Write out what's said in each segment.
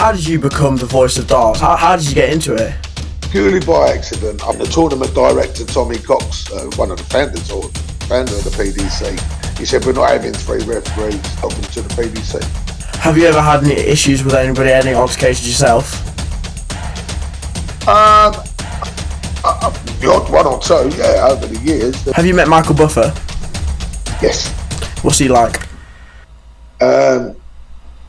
How did you become the voice of darts? How did you get into it? Purely by accident. I'm the tournament director, Tommy Cox, one of the founders or founder of the PDC. He said, we're not having 3 referees. Welcome to the PDC. Have you ever had any issues with anybody, any altercations yourself? The odd one or two, yeah, over the years. Have you met Michael Buffer? Yes. What's he like?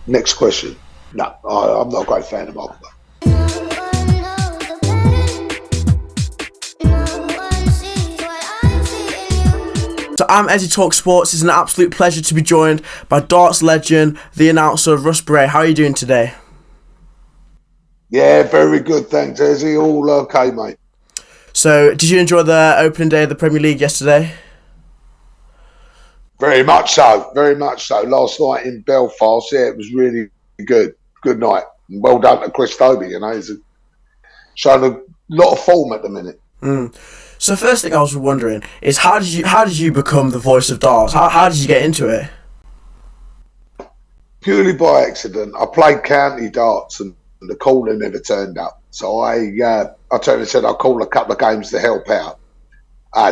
Next question. No, I'm not a great fan of Michael Buffer. So I'm Eddie Talk Sports. It's an absolute pleasure to be joined by darts legend, the announcer, Russ Bray. How are you doing today? Yeah, very good, thanks, Ezzy. All okay, mate. So, did you enjoy the opening day of the Premier League yesterday? Very much so, very much so. Last night in Belfast, yeah, it was really good. Good night. And well done to Chris Toby, you know. He's showing a lot of form at the minute. So first thing I was wondering is how did you become the voice of darts? How did you get into it? Purely by accident. I played county darts and the caller never turned up. So I turned and said I'll call a couple of games to help out.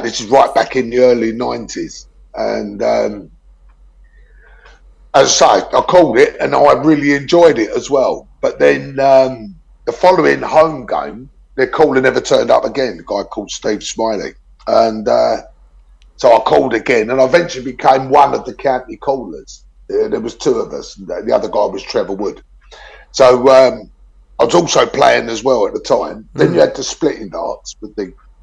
This is right back in the early 90s. And as I say, I called it and I really enjoyed it as well. But then the following home game, their caller never turned up again, a guy called Steve Smiley. And so I called again and I eventually became one of the county callers. There was 2 of us. And the other guy was Trevor Wood. So I was also playing as well at the time. Then you had to split in darts, but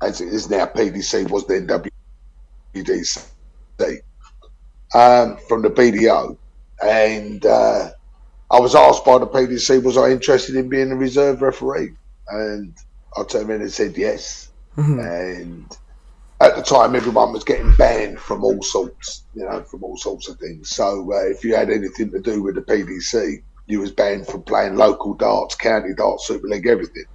as it is now, PDC was then WDC from the BDO. And I was asked by the PDC, was I interested in being a reserve referee? And I turned around and said yes. And at the time, everyone was getting banned from all sorts, from all sorts of things. So if you had anything to do with the PDC, you was banned from playing local darts, county darts, Super League, everything.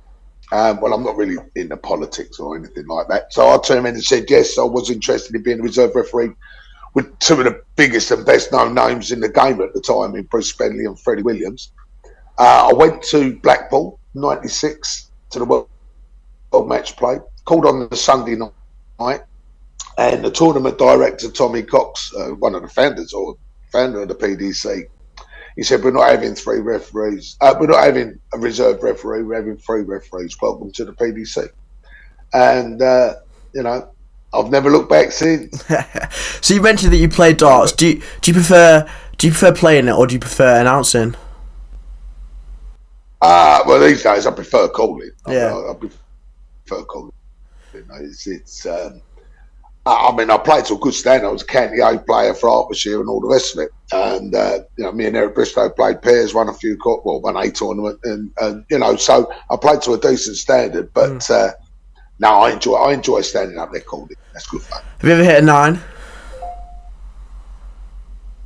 Well, I'm not really into politics or anything like that. So I turned around and said yes, I was interested in being a reserve referee with 2 of the biggest and best known names in the game at the time, in Bruce Spenley and Freddie Williams. I went to Blackpool, 96, to the World Match Play, called on the Sunday night, and the tournament director, Tommy Cox, one of the founders or founder of the PDC, he said, we're not having 3 referees. We're not having a reserve referee. We're having 3 referees. Welcome to the PDC. And, I've never looked back since. So you mentioned that you play darts. Do you prefer playing it or do you prefer announcing? Well, these days I prefer calling. Yeah. I prefer calling. I played to a good standard. I was a county A player for Hertfordshire and all the rest of it. And me and Eric Bristow played pairs, won a tournament, and so I played to a decent standard. But no, I enjoy standing up there calling. That's good fun. Have you ever hit a 9?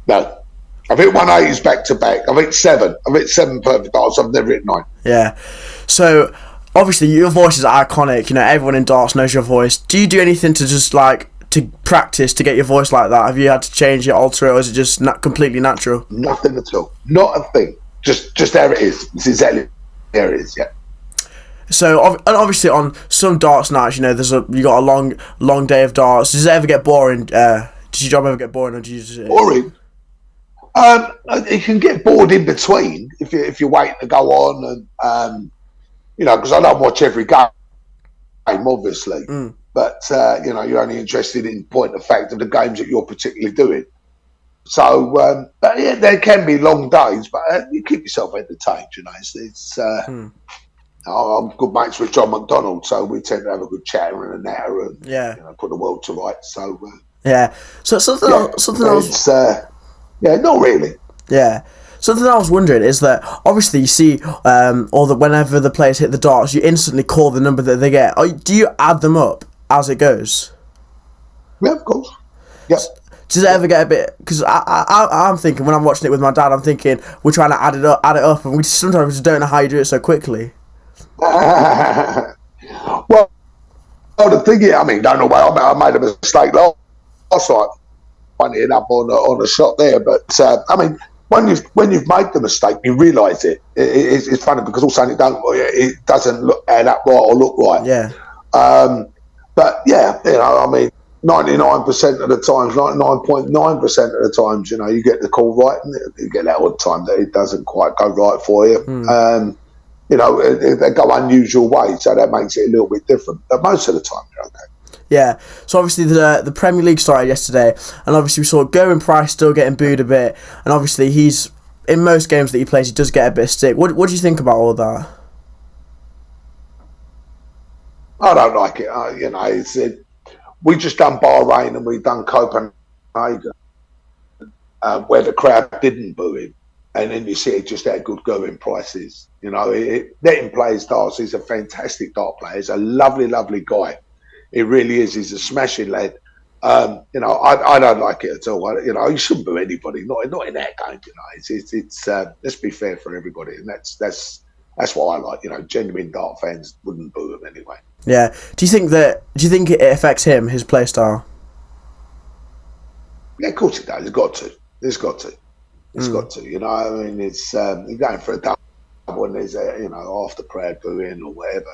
No, I've hit 180s back to back. I've hit 7. I've hit 7 perfect darts. I've never hit 9. Yeah. So obviously your voice is iconic. Everyone in darts knows your voice. Do you do anything to just to practice to get your voice like that? Have you had to change it, alter it, or is it just completely natural? Nothing at all. Not a thing. Just how it is. It's exactly how it is. Yeah. So obviously on some darts nights, you got a long day of darts. Does it ever get boring? Does your job ever get boring, or do you just boring? You can get bored in between if you're waiting to go on, and because I don't watch every game, obviously. But you're only interested in point of fact of the games that you're particularly doing. So, but yeah, there can be long days, but you keep yourself entertained. I'm good mates with John McDonald, so we tend to have a good chat and an hour and put the world to rights. So so something else. Not really. Yeah. Something I was wondering is that obviously you see, whenever the players hit the darts, you instantly call the number that they get. Do you add them up as it goes? Yeah, of course. Yeah. Does it ever get a bit? Because I'm thinking when I'm watching it with my dad, I'm thinking we're trying to add it up, and we sometimes just don't know how you do it so quickly. Well, the thing is, don't know why I made a mistake last night, funny enough on a shot there, but when you've made the mistake, you realise it. It's funny because all of a sudden it doesn't add up right or look right. Yeah. But yeah, I mean, 99% of the times, 99.9% of the times, you get the call right, and you get that odd time that it doesn't quite go right for you. They go unusual ways, so that makes it a little bit different. But most of the time, you're okay. Yeah, so obviously the Premier League started yesterday, and obviously we saw Gerwyn Price still getting booed a bit, and obviously he's, in most games that he plays, he does get a bit of stick. What do you think about all that? I don't like it. We just done Bahrain and we done Copenhagen, where the crowd didn't boo him, and then you see just how good Gerwyn Price is. Let him play his darts. He's a fantastic dart player. He's a lovely, lovely guy. It really is. He's a smashing lad. I don't like it at all. You shouldn't boo anybody. Not in that game. It's let's be fair for everybody, and that's what I like. Genuine dart fans wouldn't boo him anyway. Yeah. Do you think it affects him, his play style? Yeah, of course it does. It's got to. I mean, it's you're going for a double when there's half the crowd booing or whatever.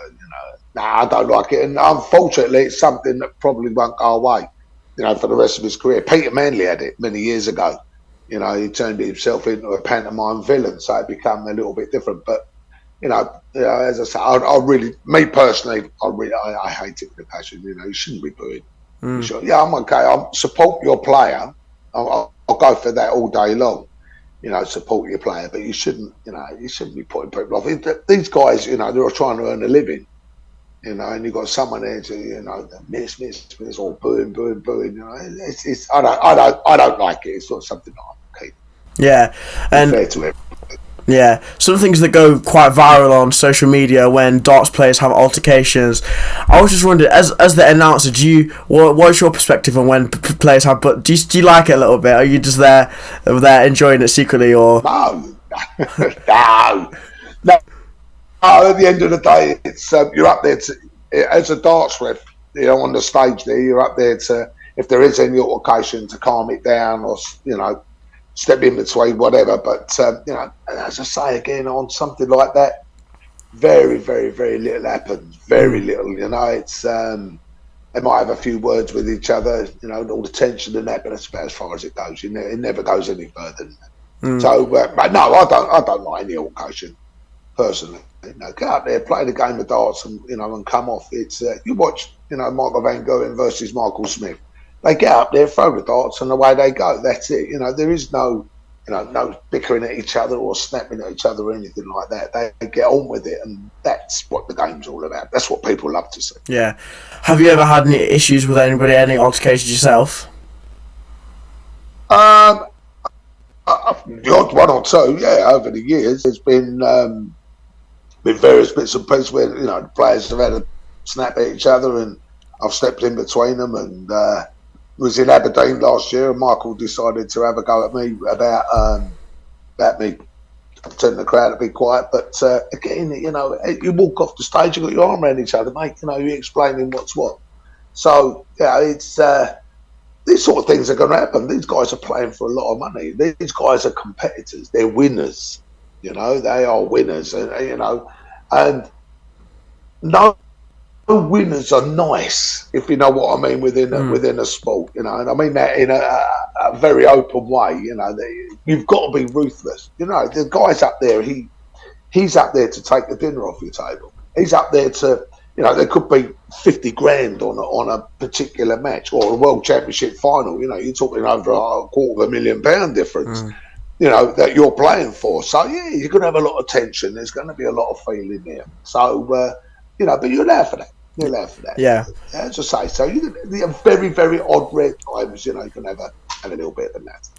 I don't like it, and unfortunately, it's something that probably won't go away. For the rest of his career. Peter Manley had it many years ago. He turned himself into a pantomime villain, so it became a little bit different. But as I say, I really, me personally, I hate it with a passion. You shouldn't be booing. Sure. Yeah, I'm okay. I support your player. I'll go for that all day long. Support your player, but you shouldn't be putting people off. These guys, they're trying to earn a living. And you've got someone there to, miss, or booing. It's I don't like it. It's not something I'm okay. Yeah, and fair to everybody. Yeah, some things that go quite viral on social media when darts players have altercations. I was just wondering, as the announcer, what's your perspective on when players have? But do you like it a little bit? Are you just there enjoying it secretly, or no? At the end of the day, it's you're up there as a darts ref. On the stage there, you're up there to, if there is any altercation, to calm it down or step in between, whatever. But as I say again, on something like that, very, very, very little happens. Very little. It's they might have a few words with each other. All the tension and that, but that's about as far as it goes. It never goes any further than that. So, but no, I don't like any altercation personally. Get out there, play the game of darts, and and come off. It's you watch, Michael Van Gerwen versus Michael Smith. They get up there, throw the darts, and away they go. That's it. There is no, no bickering at each other or snapping at each other or anything like that. They get on with it, and that's what the game's all about. That's what people love to see. Yeah. Have you ever had any issues with anybody, any altercations yourself? The odd one or two, yeah. Over the years, there's been various bits and pieces where the players have had a snap at each other, and I've stepped in between them. And was in Aberdeen last year, and Michael decided to have a go at me about me telling the crowd to be quiet. But again, you walk off the stage, you got your arm around each other, mate. You're explaining what's what. So it's these sort of things are going to happen. These guys are playing for a lot of money. These guys are competitors. They're winners. They are winners, and no winners are nice, if you know what I mean, within a sport, and I mean that in a very open way. You've got to be ruthless. The guy's up there. He's up there to take the dinner off your table. He's up there to, there could be 50 grand on a particular match or a world championship final. You're talking over £250,000 difference. That you're playing for. So, yeah, you're going to have a lot of tension. There's going to be a lot of feeling there. So, but you're there for that. Yeah. As I say, so you very, very odd rare times, you can have a little bit of that.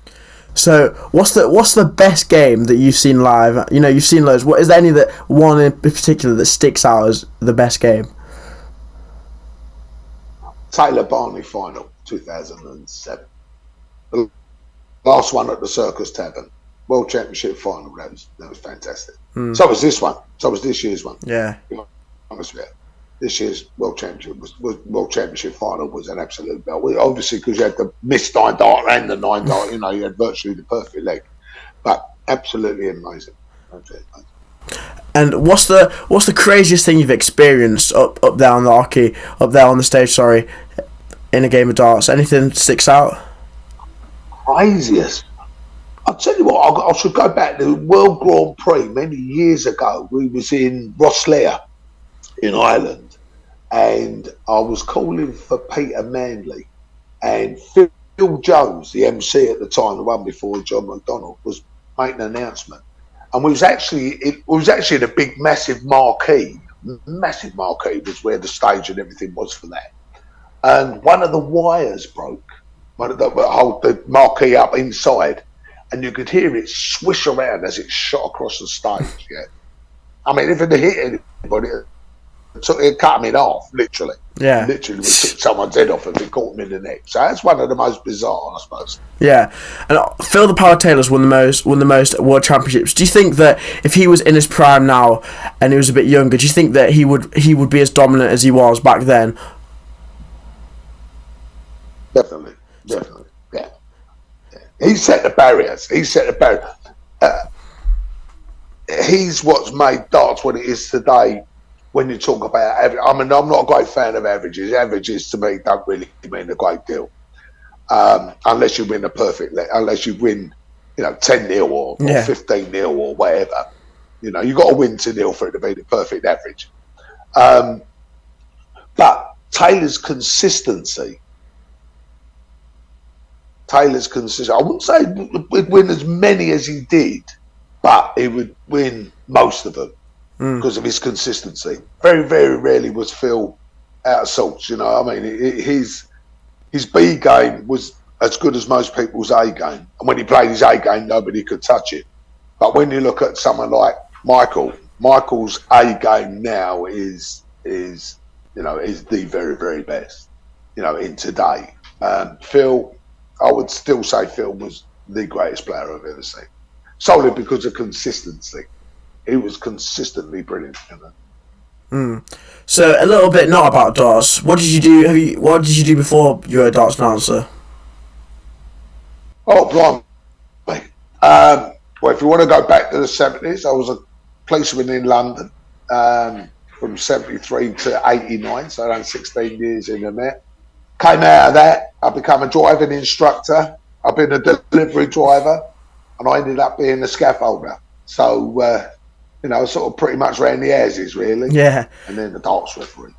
So, what's the best game that you've seen live? You've seen loads. Is there any one in particular that sticks out as the best game? Taylor Barney final, 2007. The last one at the Circus Tavern, World Championship final. That was fantastic. So was this one. So was this year's one. Yeah. Honestly, this year's World Championship World Championship final was an absolute belt. Obviously, because you had the missed 9 dart and the 9 dart, you had virtually the perfect leg. But Absolutely amazing. Absolutely amazing. And what's the craziest thing you've experienced up there on the hockey, up there on the stage? Sorry, in a game of darts. Anything sticks out? Craziest. I'll tell you what, I should go back to the World Grand Prix many years ago. We was in Rosslare in Ireland, and I was calling for Peter Manley, and Phil Jones, the MC at the time, the one before John McDonnell, was making an announcement. And it was actually in a big, massive marquee. Massive marquee was where the stage and everything was for that. And one of the wires broke. Hold the marquee up inside, and you could hear it swish around as it shot across the stage. Yeah, I mean, if it had hit anybody, it cut them in half, literally. Yeah, literally, we took someone's head off if it caught them in the neck. So that's one of the most bizarre, I suppose. Yeah, and Phil the Power Taylor's won the most world championships. Do you think that if he was in his prime now and he was a bit younger, do you think that he would be as dominant as he was back then? Definitely, yeah. He set the barriers. He's what's made darts what it is today. When you talk about average, I mean, I'm not a great fan of averages. Averages to me don't really mean a great deal, unless you win unless you win, 10-0 or 15-0 or whatever. You got to win 2-0 for it to be the perfect average. But Taylor's consistency. I wouldn't say he'd win as many as he did, but he would win most of them. Because of his consistency. Very, very rarely was Phil out of sorts. I mean, his B game was as good as most people's A game, and when he played his A game, nobody could touch it. But when you look at someone like Michael's A game now is the very, very best. In today, Phil, I would still say Phil was the greatest player I've ever seen, solely because of consistency. He was consistently brilliant. So a little bit not about darts. What did you do? What did you do before you were a darts announcer? Oh, blimey. Well, if you want to go back to the 70s, I was a policeman in London from 73 to 89, so around 16 years in the Met. Came out of that, I became a driving instructor. I've been a delivery driver, and I ended up being a scaffolder. So, sort of pretty much ran the houses, really. Yeah. And then the darts referee.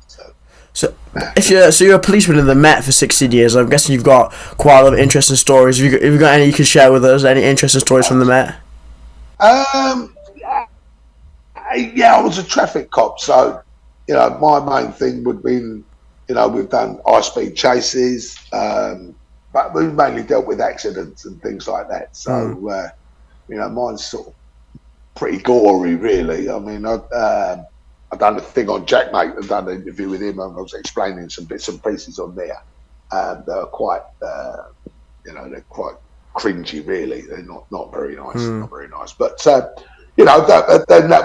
So you're a policeman in the Met for 16 years. I'm guessing you've got quite a lot of interesting stories. Have you got any you can share with us? Any interesting stories from the Met? Yeah, I was a traffic cop, so my main thing would be, we've done high-speed chases, but we mainly dealt with accidents and things like that. So, mine's sort of pretty gory, really. I mean, I've done a thing on Jack Mate. I've done an interview with him, and I was explaining some bits and pieces on there. They're quite, they're quite cringy, really. They're not very nice, not very nice. But that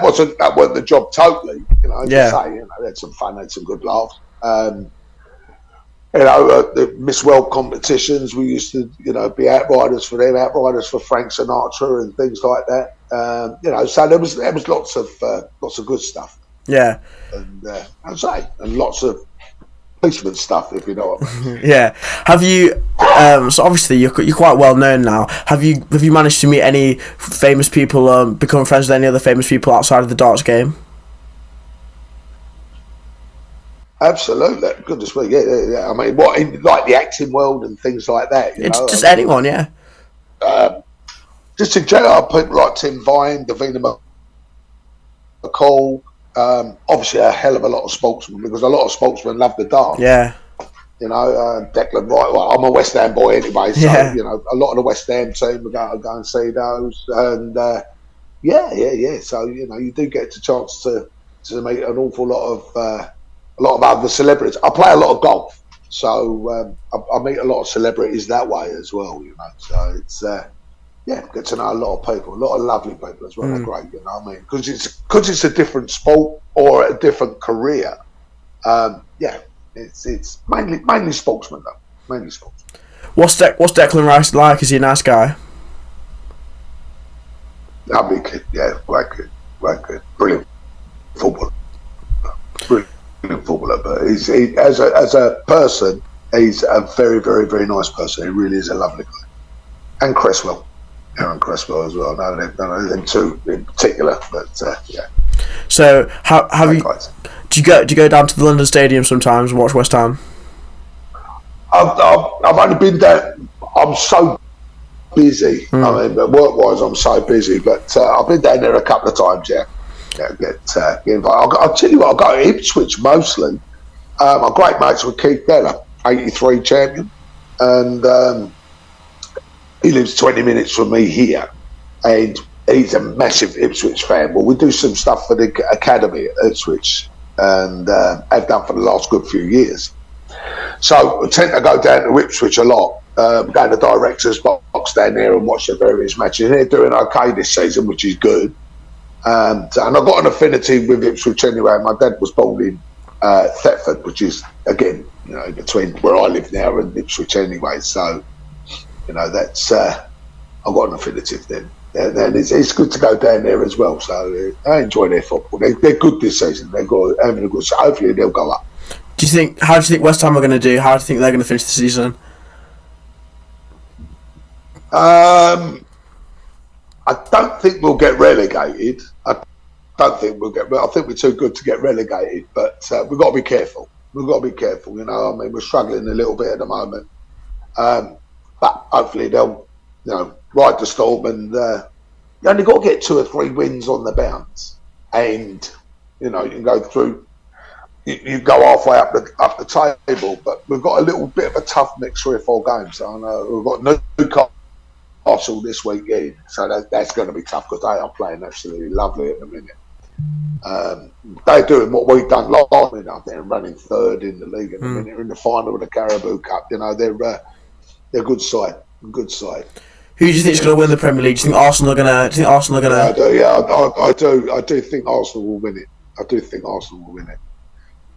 wasn't the job totally. As I say, they had some fun, had some good laughs. The Miss World competitions, we used to, be outriders for them, outriders for Frank Sinatra and things like that. So there was lots of good stuff. Yeah. And and lots of policeman stuff, if you know what I mean. Yeah. Have you? So obviously you're quite well known now. Have you managed to meet any famous people? Become friends with any other famous people outside of the darts game? Absolutely, goodness me, yeah. I mean, like the acting world and things like that. Just anyone, yeah. Just in general, people like Tim Vine, Davina McCall. Obviously, a hell of a lot of sportsmen, because a lot of sportsmen love the dart. Yeah. Declan Wright. Well, I'm a West Ham boy anyway, so a lot of the West Ham team are going to go and see those, and So you do get the chance to meet an awful lot of. A lot of other celebrities. I play a lot of golf, so I meet a lot of celebrities that way as well. So it's get to know a lot of people, a lot of lovely people as well. They're great, because it's a different sport or a different career. It's mainly sportsmen though, mainly sportsmen. What's Declan Rice like? Is he a nice guy? Lovely kid, yeah, great kid, brilliant footballer, brilliant footballer. But as a person, he's a very, very, very nice person. He really is a lovely guy. And Cresswell, Aaron Cresswell as well. No, them two in particular, but yeah. So have you? Do you go down to the London Stadium sometimes and watch West Ham? I've only been there. I'm so busy. I mean, work-wise, I'm so busy. But I've been down there a couple of times. Yeah, get invited. I'll tell you what. I go to Ipswich mostly. My great mates with Keith Bella, '83 champion, and he lives 20 minutes from me here, and he's a massive Ipswich fan. Well, we do some stuff for the academy at Ipswich, and have done for the last good few years. So I tend to go down to Ipswich a lot, go to the director's box down there and watch the various matches. And they're doing okay this season, which is good. And I've got an affinity with Ipswich anyway. My dad was born in Thetford, which is, again, between where I live now and Ipswich anyway. So, that's I've got an affinity for them. And it's good to go down there as well. So I enjoy their football. They're good this season. They're having a good. So hopefully they'll go up. How do you think West Ham are going to do? How do you think they're going to finish the season? I don't think we'll get relegated. I think we're too good to get relegated, but we've got to be careful. I mean, we're struggling a little bit at the moment, but hopefully they'll, ride the storm. And you only got to get 2 or 3 wins on the bounce, and you can go through. You go halfway up the table, but we've got a little bit of a tough next 3 or 4 games. So I know we've got Newcastle this weekend, so that's going to be tough because they are playing absolutely lovely at the minute. They're doing what we've done last minute. They're running 3rd in the league at the minute. In the final of the Carabao Cup, they're a good side. Good side. Who do you think is going to win the Premier League? Do you think Arsenal are going to? I do. Yeah, I do. I do think Arsenal will win it.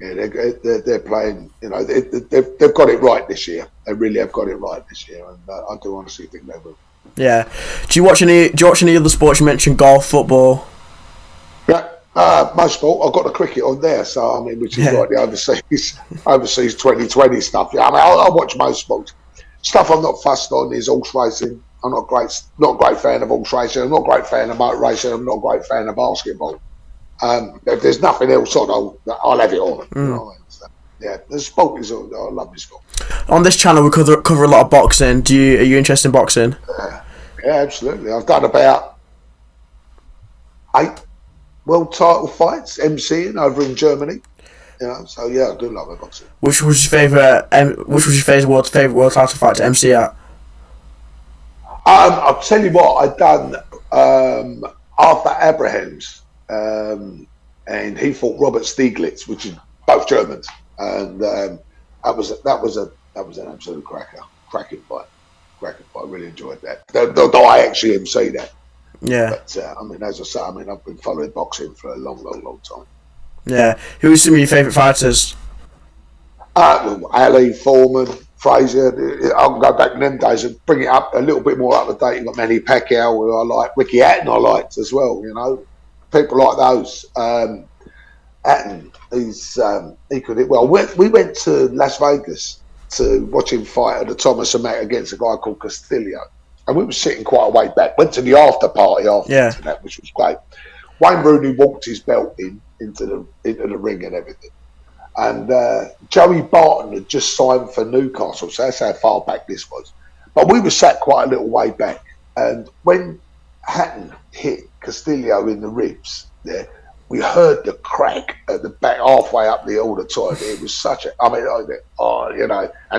Yeah, they're playing. They've got it right this year. They really have got it right this year, and I do honestly think they will. Yeah. Do you watch any other sports? You mentioned golf, football. Yeah, most sport. I've got the cricket on there, so I mean, which is like the overseas 2020 stuff. Yeah, I mean, I watch most sports. Stuff I'm not fussed on is horse racing. I'm not a great fan of horse racing. I'm not a great fan of motor racing. I'm not a great fan of basketball. If there's nothing else on, I'll have it on. So, yeah, the sport is. I love the sport. On this channel, we cover a lot of boxing. Are you interested in boxing? Yeah, absolutely. I've done about 8 world title fights, MCing over in Germany. So yeah, I do love boxing. Which was your favourite? World title fight to MC at? I'll tell you what, I've done Arthur Abrahams. And he fought Robert Stieglitz, which is both Germans, and that was an absolute cracking fight. Really enjoyed that. Though I actually MC that. Yeah. But I mean, as I say, I've been following boxing for a long time. Yeah. Who are some of your favourite fighters? Ali, Foreman, Frazier. I can go back in them days and bring it up a little bit more up to date. You've got Manny Pacquiao, who I like. Ricky Hatton I liked as well, people like those. Hatton, he could hit well. We went to Las Vegas to watch him fight at the Thomas and Mack against a guy called Castillo, and we were sitting quite a way back. Went to the after party after that, which was great. Wayne Rooney walked his belt into the ring and everything, and Joey Barton had just signed for Newcastle, so that's how far back this was. But we were sat quite a little way back, and when Hatton hit Castillo in the ribs, we heard the crack at the back, halfway up the auditorium. It was such and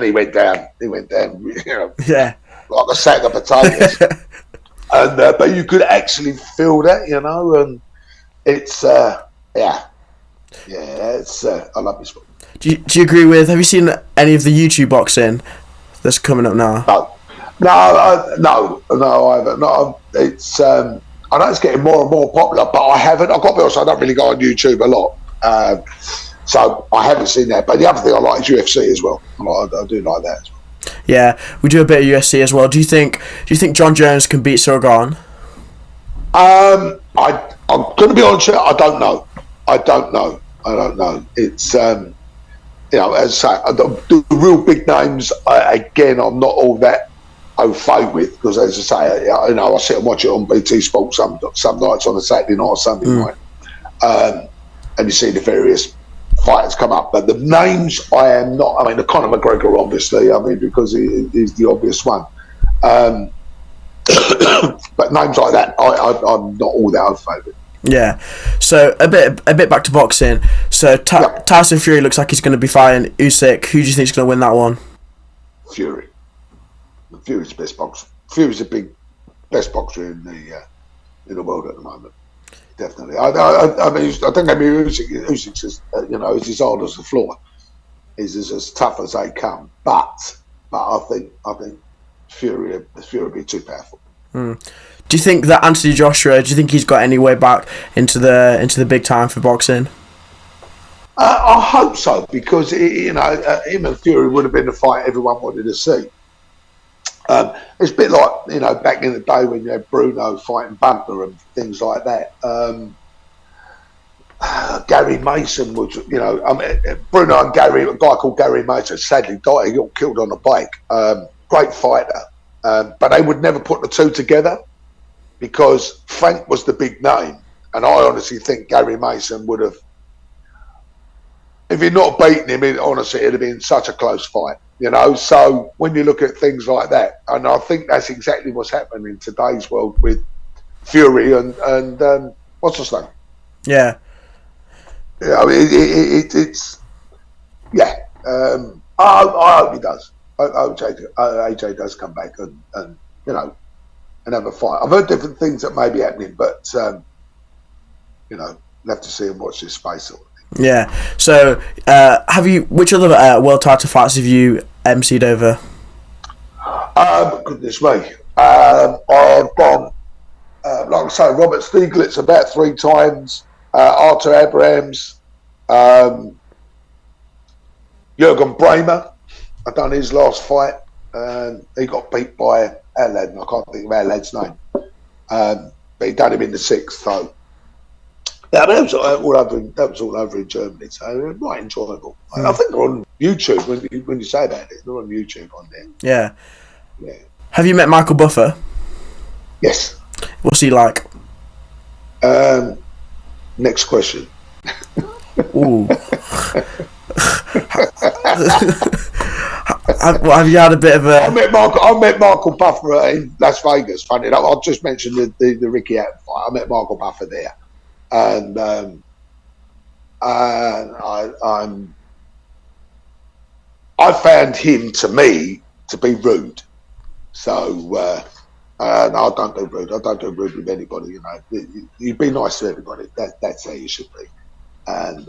he went down, like a sack of potatoes. And but you could actually feel that, and it's it's I love this one. Do you agree with? Have you seen any of the YouTube boxing that's coming up now? No, I haven't. No, it's I know it's getting more and more popular, but I haven't. I've got to be honest, I don't really go on YouTube a lot, so I haven't seen that. But the other thing I like is UFC as well. I do like that as well. Yeah, we do a bit of UFC as well. Do you think John Jones can beat Cyril Gahn? I'm going to be honest with you, I don't know. It's as I say, the real big names. Again, I'm not all that au fait with, because as I say, I sit and watch it on BT Sports some nights on a Saturday night or Sunday night, and you see the various fighters come up. But the names, I am not. I mean, the Conor McGregor, obviously. I mean, because he's the obvious one. But names like that, I'm not all that au fait with. Yeah, so a bit back to boxing. So Tyson Fury looks like he's going to be fighting Usyk. Who do you think is going to win that one? Fury. Fury's the best boxer. Fury's the best boxer in the world at the moment. Definitely. I mean, I think Usyk's is is as hard as the floor. He's as tough as they come. But I think Fury will be too powerful. Do you think that Anthony Joshua? Do you think he's got any way back into the big time for boxing? I hope so, because him and Fury would have been the fight everyone wanted to see. It's a bit like back in the day when you had Bruno fighting Bunker and things like that. Gary Mason was, Bruno and Gary, a guy called Gary Mason, sadly died. He got killed on a bike. Great fighter, but they would never put the two together, because Frank was the big name, and I honestly think Gary Mason would have, if he'd not beaten him, honestly, it'd have been such a close fight. So when you look at things like that, and I think that's exactly what's happening in today's world with Fury and what's his name? Yeah. It's I hope he does. I hope AJ does come back and have a fight. I've heard different things that may be happening, but we'll have to see and watch this space. Yeah. So, which other world title fights have you emceed over? Goodness me. I've gone, like I say, Robert Stieglitz about 3 times, Arthur Abrahams, Jürgen Bremer. I've done his last fight. He got beat by our lad, and I can't think of our lad's name. But he done him in the 6th, so. Yeah, that was all over in Germany, so quite enjoyable. I think they're on YouTube when you say about it. They're on YouTube on there. Yeah. Have you met Michael Buffer? Yes. What's he like? Next question. Ooh. Have you had a bit of a? I met Michael Buffer in Las Vegas. Funny enough, I just mentioned the Ricky Hatton fight. I met Michael Buffer there. And I found him, to me, to be rude. So no, I don't do rude. I don't do rude with anybody. You be nice to everybody. That's how you should be. And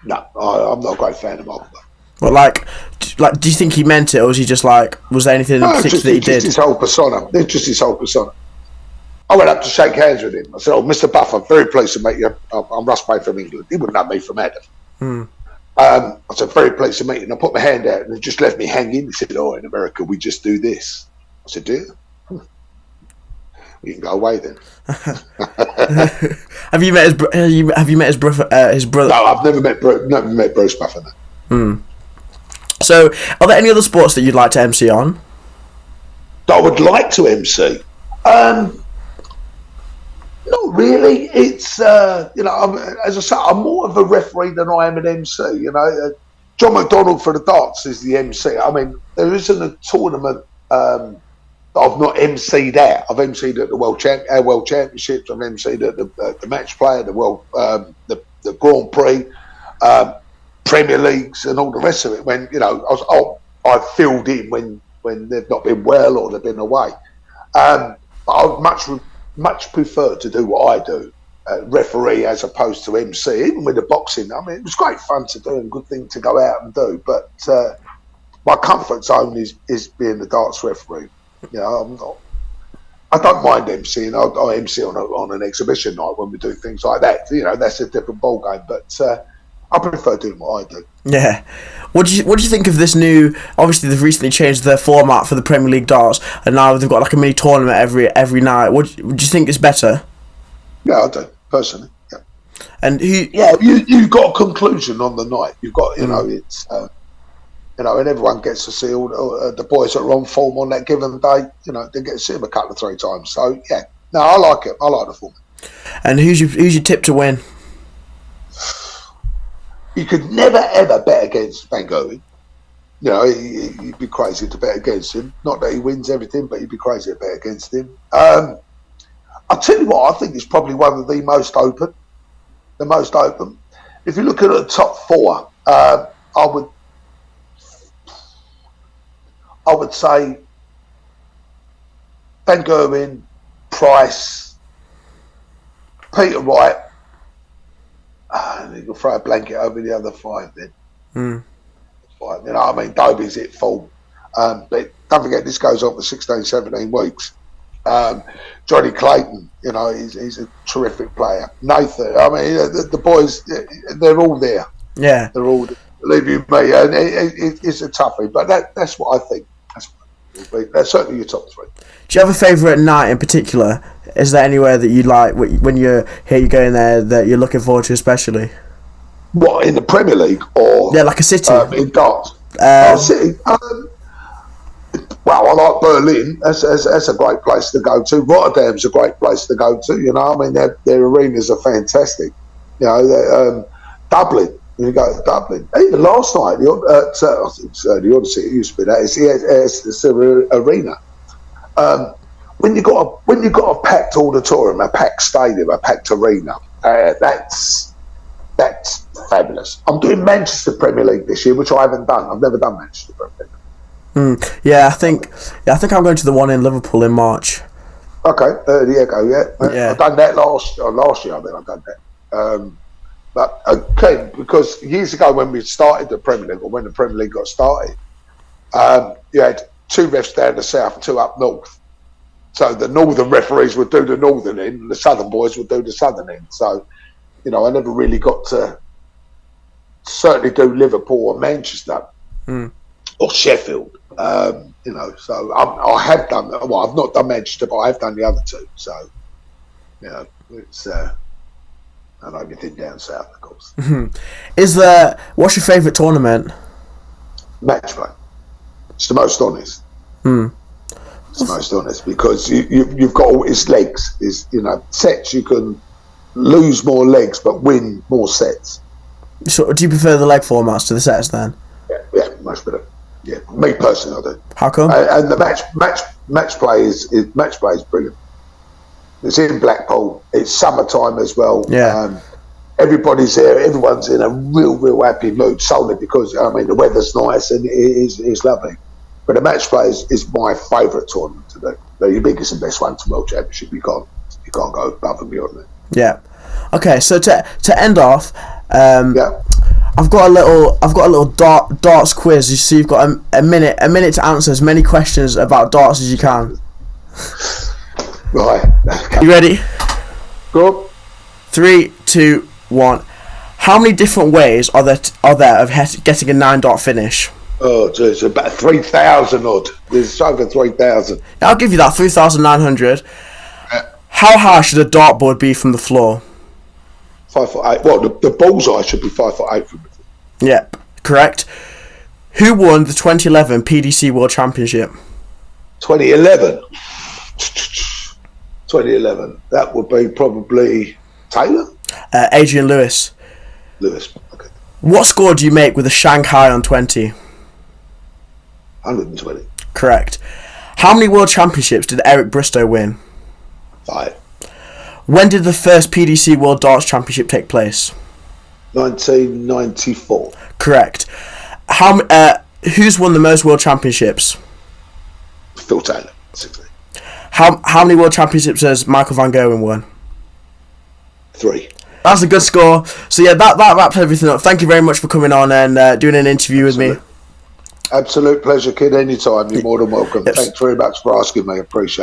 no, I'm not a great fan of Michael Buffer. Well, like, do you think he meant it, or was he just like? Was there anything in particular that he did? Just his whole persona. Just his whole persona. I went up to shake hands with him. I said, "Oh, Mr. Buffer, very pleased to meet you. I'm Russ Bray from England." He wouldn't know me from Adam. I said, "Very pleased to meet you." And I put my hand out, and he just left me hanging. He said, "Oh, in America, we just do this." I said, "Do you? You can go away then." Have you met his brother? No, I've never met Bruce Buffer. No. So, are there any other sports that you'd like to MC on? I would like to MC. Not really. It's as I say, I'm more of a referee than I am an MC. John McDonald for the darts is the MC. I mean, there isn't a tournament that I've not MC'd at. I've MC'd at the World Championships. I've MC'd at the Match Play, the World, the Grand Prix, Premier Leagues, and all the rest of it. When I filled in when they've not been well or they've been away. But I'd much prefer to do what I do, referee as opposed to MC. Even with the boxing, I mean, it was great fun to do and good thing to go out and do. But my comfort zone is being the darts referee. I don't mind MCing. I MC on an exhibition night when we do things like that. That's a different ball game. But I prefer doing what I do. Yeah. What do you think of this new? Obviously, they've recently changed their format for the Premier League darts, and now they've got like a mini tournament every night. Would you think it's better? Yeah, I do personally. Yeah. And who? Yeah, you've got a conclusion on the night. You've got, it's, and everyone gets to see all the boys that are on form on that given day. They get to see them a couple of 3 times. So yeah, no, I like it. I like the format. And who's your tip to win? You could never ever bet against Van Gerwen. You'd be crazy to bet against him. Not that he wins everything, but you'd be crazy to bet against him. I'll tell you what, I think he's probably one of the most open. The most open. If you look at the top 4, I would say Van Gerwen, Price, Peter Wright. You can throw a blanket over the other 5 then. 5, Dobie's at full. But don't forget, this goes on for 16, 17 weeks. Johnny Clayton, he's a terrific player. Nathan, the boys, they're all there. Yeah. They're all there. Believe you me, and it's a toughie. But that's what I think. That's certainly your top 3. Do you have a favourite night in particular? Is there anywhere that you like when you're here, you go in there that you're looking forward to especially? What, in the Premier League or like a city? In darts. City. Well, I like Berlin. That's a great place to go to. Rotterdam's a great place to go to. Their arenas are fantastic. Dublin. You go to Dublin. Even last night, I think it's the Odyssey. It used to be that. It's the arena. When you got a packed auditorium, a packed stadium, a packed arena, that's fabulous. I'm doing Manchester Premier League this year, which I haven't done. I've never done Manchester Premier League. I think I'm going to the one in Liverpool in March. Okay, there you go. Yeah. I've done that last year. I think I've done that. But okay, because years ago when we started the Premier League, or when the Premier League got started, you had 2 refs down the south, 2 up north. So the northern referees would do the northern end, and the southern boys would do the southern end. So, I never really got to certainly do Liverpool or Manchester or Sheffield. So I have done. Well, I've not done Manchester, but I have done the other 2. So, it's. And everything down south, of course. What's your favourite tournament? Match play. It's the most honest. It's the most honest because you've got all its legs. Sets you can lose more legs but win more sets. So, do you prefer the leg formats to the sets then? Yeah, much better. Yeah, me personally, I do. How come? And the match play is brilliant. It's in Blackpool. It's summertime as well. Yeah. Everybody's there. Everyone's in a real happy mood solely because the weather's nice and it's lovely. But the match play is my favourite tournament to do. The biggest and best one to World Championship. You can't go above and beyond it. Yeah. Okay. So to end off, I've got a little darts quiz. You see, you've got a minute to answer as many questions about darts as you can. Right. Okay. You ready? Go. 3, 2, 1. How many different ways are there of getting a 9-dot finish? Oh, geez, about 3,000 odd. There's over 3,000. I'll give you that. 3,900. How high should a dartboard be from the floor? 5'8". Well, the bullseye should be 5'8" from the floor. Yep, correct. Who won the 2011 PDC World Championship? 2011. 2011. That would be probably Taylor? Adrian Lewis. Okay. What score do you make with a Shanghai on 20? 120. Correct. How many World Championships did Eric Bristow win? 5. When did the first PDC World Darts Championship take place? 1994. Correct. Who's won the most World Championships? Phil Taylor, 60. How many World Championships has Michael Van Gerwen won? 3. That's a good score. So yeah, that wraps everything up. Thank you very much for coming on and doing an interview with me. Absolute pleasure, kid. Anytime. You're more than welcome. Yes. Thanks very much for asking me. Appreciate it.